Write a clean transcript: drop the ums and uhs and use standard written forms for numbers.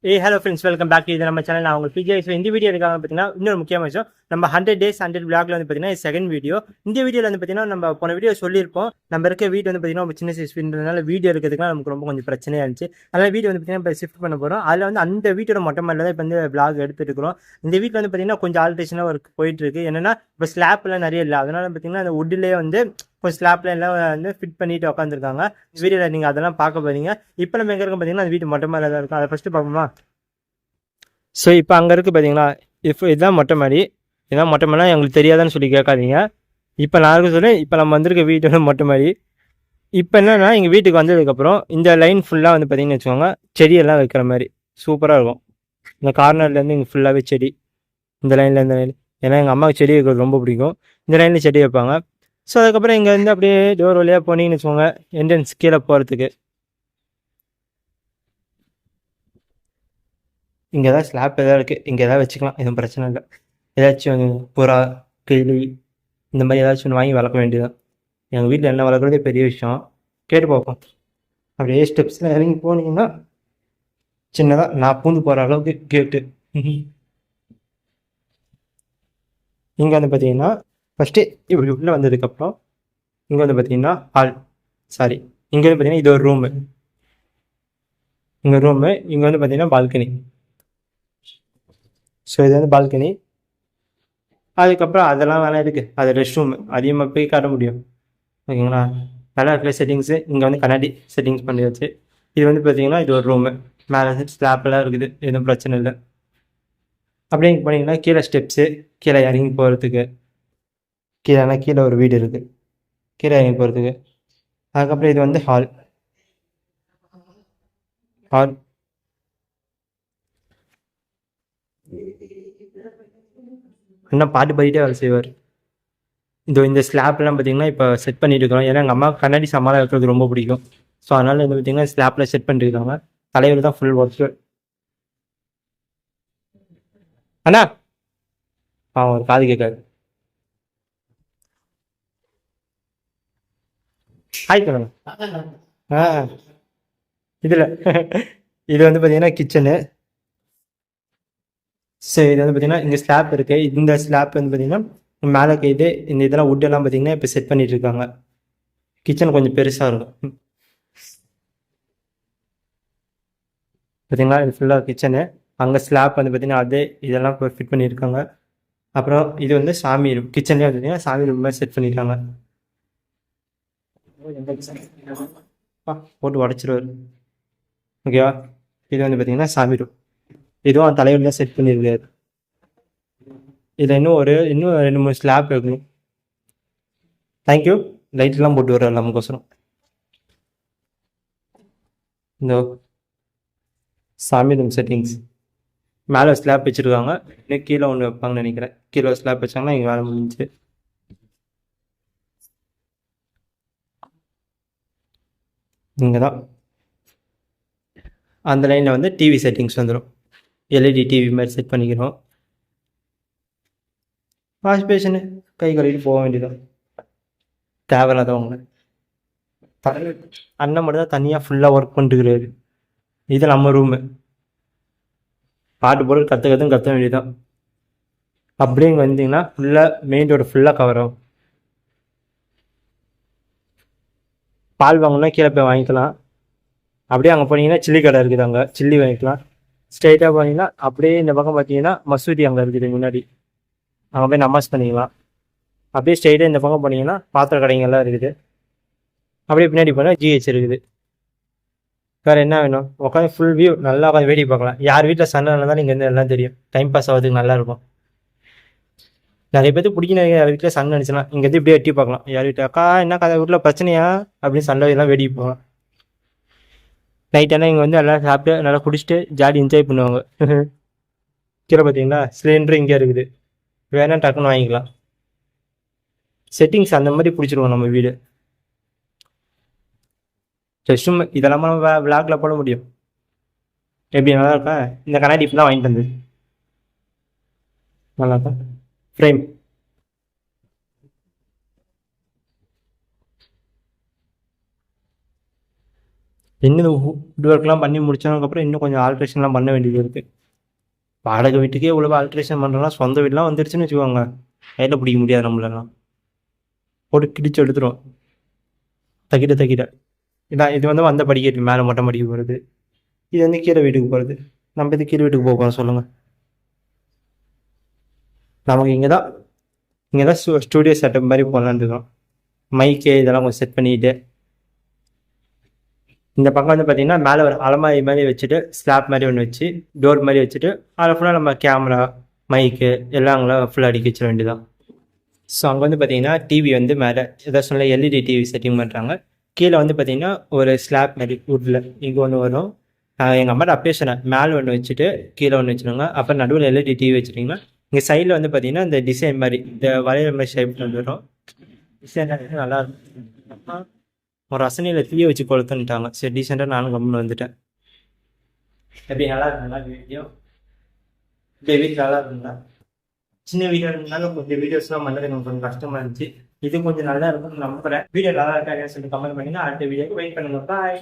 Hello friends, welcome back to இது நம்ம channel. நான் உங்கள் பிஜே. ஸோ இந்த வீடியோ இருக்காங்க பார்த்தீங்கன்னா இன்னொரு முக்கியமான விஷயம். நம்ம 100 days 100 vlogல வந்து பார்த்தீங்கன்னா செகண்ட் வீடியோ. இந்த வீடியோவில் வந்து பார்த்தீங்கன்னா நம்ம போன வீடியோ சொல்லியிருப்போம். நம்ம இருக்க வீடு வந்து பார்த்தீங்கன்னா ஒரு சின்ன சைஸ் வீடுனால வீடியோ இருக்கிறதுக்குலாம் நமக்கு ரொம்ப கொஞ்சம் பிரச்சனையாக இருந்துச்சு. அதனால் வீடியோ வந்து பார்த்தீங்கன்னா இப்போ ஷிஃப்ட் பண்ண போகிறோம். அதில் வந்து அந்த வீட்டோட மொட்டை மாடியில் தான் இப்போ வந்து vlog எடுத்துட்டு இருக்கிறோம். இந்த வீட்டில் வந்து பார்த்தீங்கன்னா கொஞ்சம் ஆல்ட்ரேஷனாக ஒர்க் போயிட்டு இருக்கு. என்னன்னா இப்போ ஸ்லாப்லாம் நிறைய இல்லை, அதனால பார்த்தீங்கன்னா அந்த வுட்லேயே வந்து கொஞ்சம் ஸ்லாப்ல எல்லாம் வந்து ஃபிட் பண்ணிட்டு உட்காந்துருக்காங்க. வீடியோவில் நீங்கள் அதெல்லாம் பார்க்க போறீங்க. இப்போ நம்ம எங்கே இருக்கோம் பார்த்தீங்கன்னா அந்த வீட்டு மொட்டை மாடியில் தான் இருக்கும். அதை ஃபஸ்ட்டு பார்ப்போமா? ஸோ இப்போ அங்கே இருக்குது பார்த்தீங்களா, இதுதான் மொட்டை மாடி. இதுதான் மொட்டை மாடினா எங்களுக்கு தெரியாதான்னு சொல்லி கேட்காதீங்க. இப்போ நான் இருக்க சொல்லி இப்போ நம்ம வந்திருக்க வீட்டோட மொட்டை மாடி. இப்போ என்னென்னா எங்கள் வீட்டுக்கு வந்ததுக்கப்புறம் இந்த லைன் ஃபுல்லாக வந்து பார்த்தீங்கன்னு வச்சுக்கோங்க, செடியெல்லாம் வைக்கிற மாதிரி சூப்பராக இருக்கும். இந்த கார்னர்லேருந்து இங்கே ஃபுல்லாகவே செடி, இந்த லைனில் இந்த லைன். ஏன்னா எங்கள் அம்மாவுக்கு செடி வைக்கிறது ரொம்ப பிடிக்கும். இந்த லைனில் செடி வைப்பாங்க. ஸோ அதுக்கப்புறம் இங்கேருந்து அப்படியே டோர் வழியாக போனீங்கன்னு வச்சுக்கோங்க, என்ட்ரன்ஸ் கீழே போகிறதுக்கு. இங்கே ஏதாவது ஸ்லாப் எதாவது இருக்குது, இங்கே எதாவது வச்சுக்கலாம், எதுவும் பிரச்சனை இல்லை. ஏதாச்சும் புறா, கிளி இந்த மாதிரி ஏதாச்சும் ஒன்று வாங்கி வளர்க்க வேண்டியதான். எங்கள் வீட்டில் என்ன வளர்க்குறதே பெரிய விஷயம். கேட்டு பார்ப்போம். அப்படியே ஸ்டெப்ஸில் இறங்கி போனீங்கன்னா சின்னதாக நான் பூந்து போகிற அளவுக்கு கேட்டு. இங்கே வந்து பார்த்தீங்கன்னா ஃபஸ்ட்டு இப்படி உள்ளே வந்ததுக்கப்புறம் இங்கே வந்து பார்த்தீங்கன்னா ஹால், சாரி, இங்கே வந்து பார்த்தீங்கன்னா இது ஒரு ரூமு. இங்கே ரூமு, இங்கே வந்து பார்த்தீங்கன்னா பால்கனி. ஸோ இது வந்து பால்கனி. அதுக்கப்புறம் அதெல்லாம் வேலை இருக்குது, அது ரெஸ்ட் ரூம், அதிகமாக போய் காட்ட முடியும். ஓகேங்களா? நல்லா இருக்கிற செட்டிங்ஸு. இங்கே வந்து கண்ணாடி செட்டிங்ஸ் பண்ணியாச்சு. இது வந்து பார்த்தீங்கன்னா இது ஒரு ரூமு. மேலே ஸ்லாப்பெல்லாம் இருக்குது, எதுவும் பிரச்சனை இல்லை. அப்படியே இங்கே போனீங்கன்னா கீழே ஸ்டெப்ஸு, கீழே இறங்கி போகிறதுக்கு. கீழே ஒரு வீடு இருக்குது, கீழே இறங்கி போகிறதுக்கு. அதுக்கப்புறம் இது வந்து ஹால். ஹால் இன்னும் பாட்டு பாடிட்டே வேலை செய்வார். இந்த ஸ்லாப்லாம் பார்த்தீங்கன்னா இப்போ செட் பண்ணிட்டு இருக்கோம். ஏன்னா எங்கள் அம்மா கண்ணாடி சமாளம் இருக்கிறது ரொம்ப பிடிக்கும். ஸோ அதனால் வந்து பார்த்தீங்கன்னா ஸ்லாப்பில் செட் பண்ணிருக்காங்க. தலைவர் தான் ஃபுல் ஒர்க்கு. அண்ணா ஒரு காது கேட்காது. ஹாய் சொல்லுங்க. ஆ இதில் இது வந்து பார்த்தீங்கன்னா கிச்சனு. சரி, இது வந்து பார்த்தீங்கன்னா இங்கே ஸ்லாப் இருக்குது. இந்த ஸ்லாப் வந்து பார்த்தீங்கன்னா மேலே இது இந்த இதெல்லாம் வுட்டெல்லாம் பார்த்தீங்கன்னா இப்போ செட் பண்ணிட்டு இருக்காங்க. கிச்சன் கொஞ்சம் பெருசாக இருக்கும். பார்த்தீங்களா, இது ஃபுல்லாக கிச்சனு. அங்கே ஸ்லாப் வந்து பார்த்தீங்கன்னா அதே இதெல்லாம் இப்போ ஃபிட் பண்ணியிருக்காங்க. அப்புறம் இது வந்து சாமி ரூம். கிச்சன்லேயே வந்து பார்த்தீங்கன்னா சாமி ரூம் மாதிரி செட் பண்ணியிருக்காங்க. போட்டு உடச்சிருவார். ஓகேவா? இது வந்து பார்த்தீங்கன்னா சாமி ரூம். இதுவும் தலைவலியாக செட் பண்ணியிருக்காரு. இதில் இன்னும் 2-3 ஸ்லாப் இருக்கணும். தேங்க்யூ. லைட்லாம் போட்டு வர்றாரு நமக்கோசரம். இந்த சாமி ரூம் செட்டிங்ஸ். மேலே ஸ்லாப் வச்சுருக்காங்க, இன்னும் கீழே ஒன்று வைப்பாங்கன்னு நினைக்கிறேன். கீழே ஸ்லாப் வச்சாங்கன்னா இங்கே வேலை முடிஞ்சு. இங்கே தான் அந்த லைனில் வந்து டிவி செட்டிங்ஸ் வந்துடும். எல்இடி டிவி மாதிரி செட் பண்ணிக்கிறோம். வாஷ் பேஷனு கை கழுவிட்டு போக வேண்டியதான். தேவையில்லாதவங்க அண்ணன் மட்டும் தான் தனியாக ஃபுல்லாக ஒர்க் பண்ணிட்டுருக்கிறாரு. இது நம்ம ரூமு. பாட்டு போட்டு கற்ற வேண்டியதான். அப்படியே இங்கே வந்தீங்கன்னா ஃபுல்லாக மெயின் ரோடு ஃபுல்லாக கவர் ஆகும். பால் வாங்கினா கீழே போய் வாங்கிக்கலாம். அப்படியே அங்கே போனீங்கன்னா சில்லி கடை இருக்குது, அங்கே சில்லி வாங்கிக்கலாம். ஸ்ட்ரைட்டாக போனீங்கன்னா அப்படியே இந்த பக்கம் பார்த்தீங்கன்னா மசூதி அங்கே இருக்குது முன்னாடி, அங்கே போய் நமாஸ் பண்ணிக்கலாம். அப்படியே ஸ்ட்ரைட்டாக இந்த பக்கம் போனீங்கன்னா பாத்திர கடைங்கெல்லாம் இருக்குது. அப்படியே பின்னாடி போனால் ஜிஹெச் இருக்குது. வேறு என்ன வேணும்? உட்காந்து ஃபுல் வியூ நல்லா உட்காந்து வேடிக்கை பார்க்கலாம். யார் வீட்டில் சண்டை நடந்தாலும் இங்கே இருந்து எல்லாம் தெரியும். டைம் பாஸ் ஆகிறதுக்கு நல்லாயிருக்கும். நிறைய பேருக்கு பிடிக்கணும். யார் வீட்டில் சண்டை நினச்சினா இங்கேருந்து இப்படியே எட்டி பார்க்கலாம். யார் வீட்டில் அக்கா என்ன கதை, வீட்டில் பிரச்சனையா அப்படின்னு சண்டை எல்லாம் வேடிக்கை போகலாம். நைட்டெல்லாம் இங்கே வந்து எல்லாம் சாப்பிட்டு நல்லா குடிச்சிட்டு ஜாலி என்ஜாய் பண்ணுவாங்க. கீழே பார்த்தீங்களா சிலிண்டர் இங்கே இருக்குது, வேணால் டக்குன்னு வாங்கிக்கலாம். செட்டிங்ஸ் அந்த மாதிரி பிடிச்சிருவோம் நம்ம வீடு. ரெஸ்ட்ரூம் இதெல்லாம் நம்ம விளாக்ல போட முடியும். எப்படி நல்லா இருக்கா? இந்த கண்ணாடி இப்போ தான் வாங்கிட்டு வந்து நல்லா இருக்கா ஃப்ரேம். இன்னும் வுட் ஒர்க்லாம் பண்ணி முடிச்சதுக்கப்புறம் இன்னும் கொஞ்சம் ஆல்ட்ரேஷன்லாம் பண்ண வேண்டியது இருக்குது. வாடகை வீட்டுக்கே இவ்வளோ ஆல்ட்ரேஷன் பண்ணுறோம்னா சொந்த வீடுலாம் வந்துருச்சுன்னு வச்சுக்கோங்க, கையில் பிடிக்க முடியாது நம்மளெல்லாம், போட்டு கிடிச்சு எடுத்துரும் தக்கிட்ட. இதான் இது வந்து வந்த படிக்கட்டு மேலே மொட்டை மாடிக்கு போகிறது, இது வந்து கீழே வீட்டுக்கு போகிறது. நம்ம இது கீழே வீட்டுக்கு போக போகிறோம் சொல்லுங்கள். நமக்கு இங்கே தான் ஸ்டூடியோ செட்டப் மாதிரி போகலான்னு இருக்கோம். மைக்கு இதெல்லாம் கொஞ்சம் செட் பண்ணிக்கிட்டு இந்த பக்கம் வந்து பார்த்தீங்கன்னா மேலே ஒரு அலமாரி மாதிரி வச்சுட்டு ஸ்லாப் மாதிரி ஒன்று வச்சு டோர் மாதிரி வச்சுட்டு அதில் ஃபுல்லாக நம்ம கேமரா மைக்கு எல்லாம் அங்கெல்லாம் ஃபுல்லாக அடிக்க வச்சிட வேண்டியதான். ஸோ அங்கே வந்து பார்த்தீங்கன்னா டிவி வந்து மேலே ஏதாவது சொல்ல எல்இடி டிவி செட்டிங் பண்ணுறாங்க. கீழே வந்து பார்த்தீங்கன்னா ஒரு ஸ்லாப் மாதிரி வுட்டில் இங்கே ஒன்று வரும். எங்கள் அம்மாட்ட அப்பயே சொன்னேன், மேலே ஒன்று வச்சுட்டு கீழே ஒன்று வச்சுருங்க, அப்புறம் நடுவில் எல்இடி டிவி வச்சுட்டிங்கன்னா இங்கே சைடில் வந்து பார்த்தீங்கன்னா இந்த டிசைன் மாதிரி இந்த வளையல் மாதிரி ஷேப் வந்துடும். டிசைன் நல்லா இருக்கும். ஒரு ரசனையில் தீய வச்சு கொளுத்துன்ட்டாங்க. சரி டீசெண்டாக நானும் கம்முன்னு வந்துட்டேன். எப்படி நல்லா இருக்குங்களா வீடியோ? இந்த வீடு நல்லா இருக்குங்களா? சின்ன வீடியோ இருந்தாலும் கொஞ்சம் வீடியோஸ்லாம் பண்ணுறது எனக்கு கொஞ்சம் கஷ்டமாக இருந்துச்சு. இது கொஞ்சம் நல்லா இருக்கும்னு நம்புகிறேன். வீடியோ நல்லா இருக்காங்கன்னு சொல்லிட்டு கமெண்ட் பண்ணிங்கன்னா அடுத்த வீடியோக்கு வெயிட் பண்ணுங்க. பாய்.